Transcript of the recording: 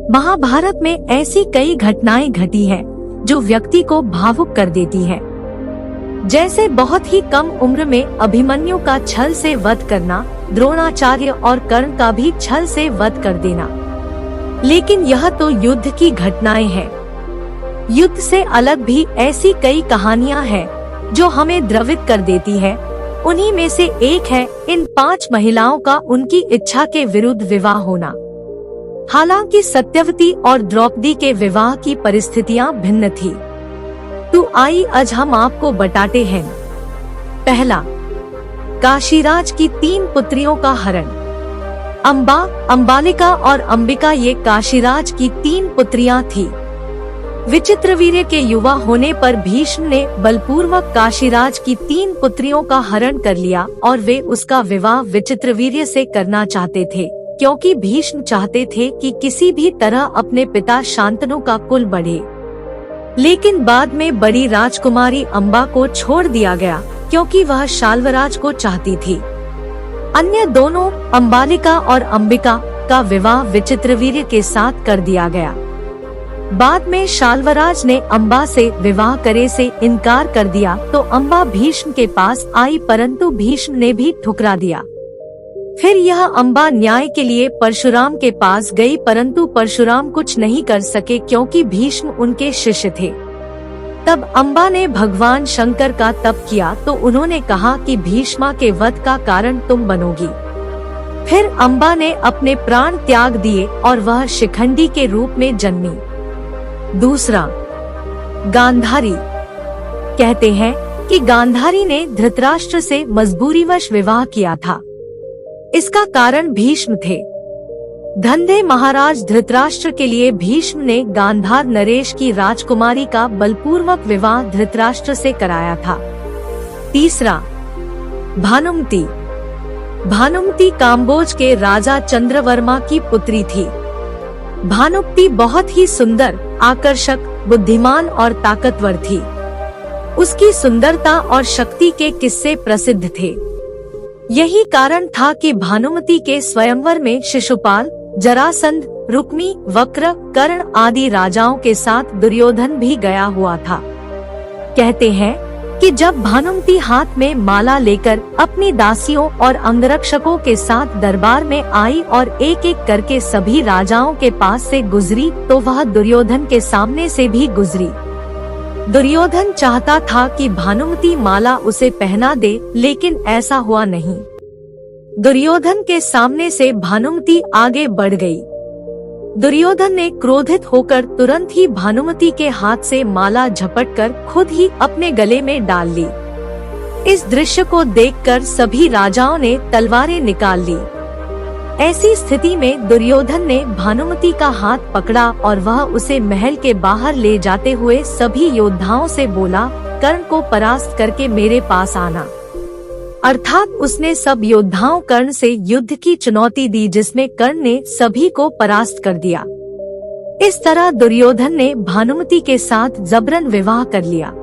महाभारत में ऐसी कई घटनाएं घटी हैं जो व्यक्ति को भावुक कर देती हैं। जैसे बहुत ही कम उम्र में अभिमन्यु का छल से वध करना, द्रोणाचार्य और कर्ण का भी छल से वध कर देना। लेकिन यह तो युद्ध की घटनाएं हैं। युद्ध से अलग भी ऐसी कई कहानियां हैं जो हमें द्रवित कर देती है। उन्हीं में से एक है इन 5 महिलाओं का उनकी इच्छा के विरुद्ध विवाह होना। हालांकि सत्यवती और द्रौपदी के विवाह की परिस्थितियां भिन्न थी। तो आई आज हम आपको बताते हैं। पहला, काशीराज की 3 पुत्रियों का हरण। अम्बा, अम्बालिका और अंबिका ये काशीराज की 3 पुत्रियां थी। विचित्रवीर्य के युवा होने पर भीष्म ने बलपूर्वक काशीराज की 3 पुत्रियों का हरण कर लिया और वे उसका विवाह विचित्रवीर्य से करना चाहते थे, क्योंकि भीष्म चाहते थे कि किसी भी तरह अपने पिता शांतनु का कुल बढ़े। लेकिन बाद में बड़ी राजकुमारी अम्बा को छोड़ दिया गया, क्योंकि वह शाल्वराज को चाहती थी। अन्य दोनों अम्बालिका और अंबिका का विवाह विचित्रवीर्य के साथ कर दिया गया। बाद में शाल्वराज ने अम्बा से विवाह करे से इनकार कर दिया तो अम्बा भीष्म के पास आई, परंतु भीष्म ने भी ठुकरा दिया। फिर यह अम्बा न्याय के लिए परशुराम के पास गई, परंतु परशुराम कुछ नहीं कर सके क्योंकि भीष्म उनके शिष्य थे। तब अम्बा ने भगवान शंकर का तप किया तो उन्होंने कहा कि भीष्मा के वध का कारण तुम बनोगी। फिर अम्बा ने अपने प्राण त्याग दिए और वह शिखंडी के रूप में जन्मी। दूसरा, गांधारी। कहते हैं कि गांधारी ने धृतराष्ट्र से मजबूरीवश विवाह किया था। इसका कारण भीष्म थे। धनंजय महाराज धृतराष्ट्र के लिए भीष्म ने गांधार नरेश की राजकुमारी का बलपूर्वक विवाह धृतराष्ट्र से कराया था। तीसरा, भानुमति। भानुमति काम्बोज के राजा चंद्रवर्मा की पुत्री थी। भानुमति बहुत ही सुंदर, आकर्षक, बुद्धिमान और ताकतवर थी। उसकी सुंदरता और शक्ति के किस्से प्रसिद्ध थे। यही कारण था कि भानुमति के स्वयंवर में शिशुपाल, जरासंध, रुक्मी, वक्र, कर्ण आदि राजाओं के साथ दुर्योधन भी गया हुआ था। कहते हैं कि जब भानुमति हाथ में माला लेकर अपनी दासियों और अंगरक्षकों के साथ दरबार में आई और एक एक करके सभी राजाओं के पास से गुजरी तो वह दुर्योधन के सामने से भी गुजरी। दुर्योधन चाहता था कि भानुमति माला उसे पहना दे, लेकिन ऐसा हुआ नहीं। दुर्योधन के सामने से भानुमति आगे बढ़ गई। दुर्योधन ने क्रोधित होकर तुरंत ही भानुमति के हाथ से माला झपटकर खुद ही अपने गले में डाल ली। इस दृश्य को देखकर सभी राजाओं ने तलवारें निकाल ली। ऐसी स्थिति में दुर्योधन ने भानुमति का हाथ पकड़ा और वह उसे महल के बाहर ले जाते हुए सभी योद्धाओं से बोला, कर्ण को परास्त करके मेरे पास आना। अर्थात उसने सब योद्धाओं कर्ण से युद्ध की चुनौती दी, जिसमें कर्ण ने सभी को परास्त कर दिया। इस तरह दुर्योधन ने भानुमति के साथ जबरन विवाह कर लिया।